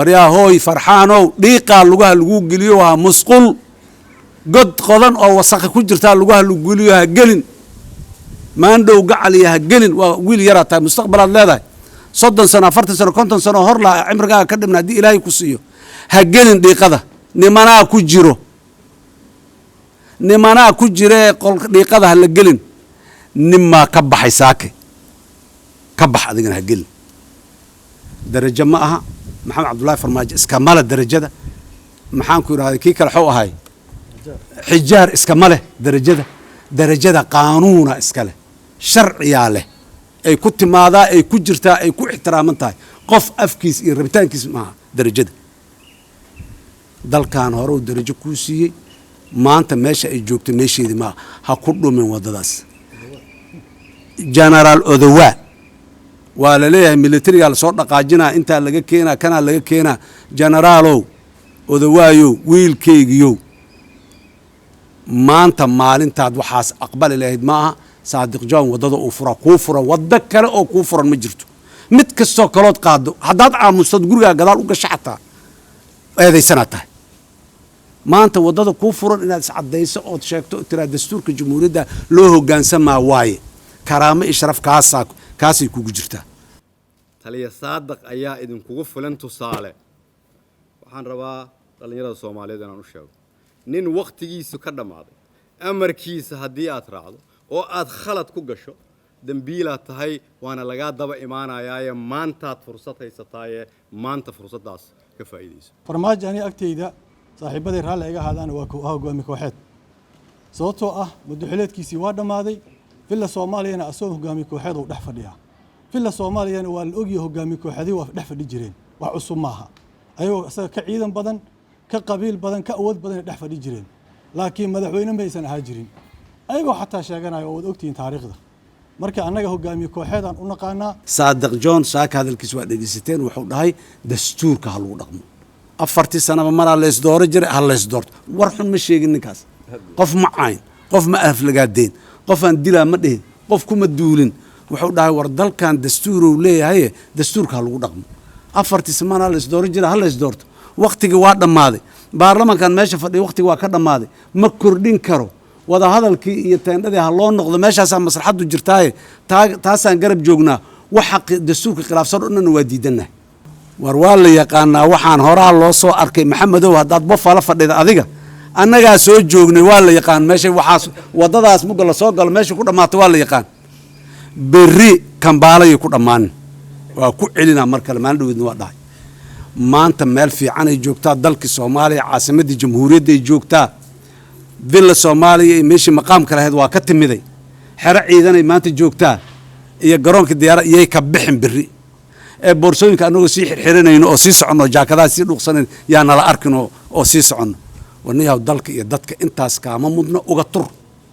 يا هوي فرحانو ديقا لغوها لغو قليوها مسقل قد قضن أو وساق كجرتا لغوها لغو قليوها قلن ما عنده قعليها قلن وويل يراتا مستقبل هذا صدن سنة فرت سنة كنتن سنة هرلا عمرقا كدمنا دي إلهي كسيو ها قلن ديقا ذا نمانا كجيرو نمانا كجيري ديقا ذا هلا قلن نما كبحي ساكي كبح أذيقنا ها قلن درجة معها محمد عبد الله فرماج اسكمال الدرجة ده محانكو هذا كيك الحو هاي حجار اسكماله درجة ده قانون اسكاله شرعي له اي كنت ماذا اي كجرتا اي كو احترامنتاي قف افكيس اي ربيتان كيس ما درجة ده دل كان هورو درجة كوسيي ما انت ماشي اي جوجت ماشي دي ما ها كردو من ودداس جنرال اودوا ولا ليه ميليتري على صوت نقاجنا انت لقى كينا كان لقى كينا جنرالو ودوايو ويل كيجيو ما انت مال انت وحاس اقبل الهيد معها صادق جون ودده وفرا كوفرا ودكر او كوفرا مجرتو مد كستو كلود قادو حداد عامستد غورغا غدال uga shaxta eedeysanaatay maanta wadada koofura inaad iscadeyso oo sheegto tira dastuurka jamhuuriyadda loo hogaansama waaye karaamo ishraf kaasay kugu jirtaa taliya saadaq ayaa idin kugu filan tusaale waxaan rabaa dhalinyarada Soomaaliyeed inaan u sheego nin waqtigiisu ka dhamaaday amarkiisa hadii aad raacdo oo aad khalad ku gasho dambiila tahay waana laga daba imaanayaa maanta aad fursad haysatay maanta fursadaas ka faa'iideyso farmaajo ani agteyda saaxiibadii raali iga ahaadaan waa ku hogaami kooxeed sababtoo ah madaxweynaadkiisii waa dhamaaday villa Soomaaliyana asoo hogaami kooxeed oo dhex fadhiya villa Soomaaliyana waa la ogyahay hogaami kooxeedii waa dhex fadhi jireen wax cusub maaha ayuu asaga ka ciidan badan ka qabiil badan ka awood badan dhex fadhi jireen laakiin madaxweyne ma aysan ahaa jirin ayagoo xataa sheeganayo oo ogtiin taariikhda marka anaga hogaami kooxeed aan u naqaanaa saadaq joon saaka hadalkiis waa dhageysateen wuxuu dhahay dastuurka ha lagu dhaqmo afartii sanaba mar la is dooro jiray hal la is doorto war xun ma sheegin ninkaas qof ma cayn qof ma aflagaadeen qof aan dilaa ma dhihin qof kuma duulin wuxuu dhahay war dalkan dastuur uu leeyahay dastuurka lagu dhaqmo afartii sanaba la is dooro jiray hal la is doorto waqtiga waa dhamaaday baarlamaankan meesha fadhiyo waqtiga waa ka dhamaaday ma kordhin karo wada hadalkii iyo teendadii ha loo noqdo meeshaas maslaxadu jirtaaye taasaan garab joognaa waxa dastuurka khilaafsan oo dhan waa diidanahay war waa la yaqaanaa waxaan horaa loo soo arkay maxamedow haddaad bofala fadhida adiga annagaa soo joognay waa la yaqaan meesha waxaas wadadaas muga la soo galo meesha ku dhamaatay waa la yaqaan berri kambaalay ku dhammaan waa ku celina mar kale maan dhaweedna waa dhahay maanta meel fiican ay joogtaa dalka Soomaaliya caasimadda jamhuuriyadda ay joogtaa villa Soomaaliya meeshii maqaamka lahayd waa ka timiday xero ciidan ay maanta joogtaa iyo garoonka diyaarad iyay ka bixin berri ee boorsooyinka anagoo sii xirxiranayno oo sii socono jaakadaha sii dhuuqsanayno yaa nala arkino oo sii socono waniyaha dalka iyo dadka intaas kaama mudna uga tur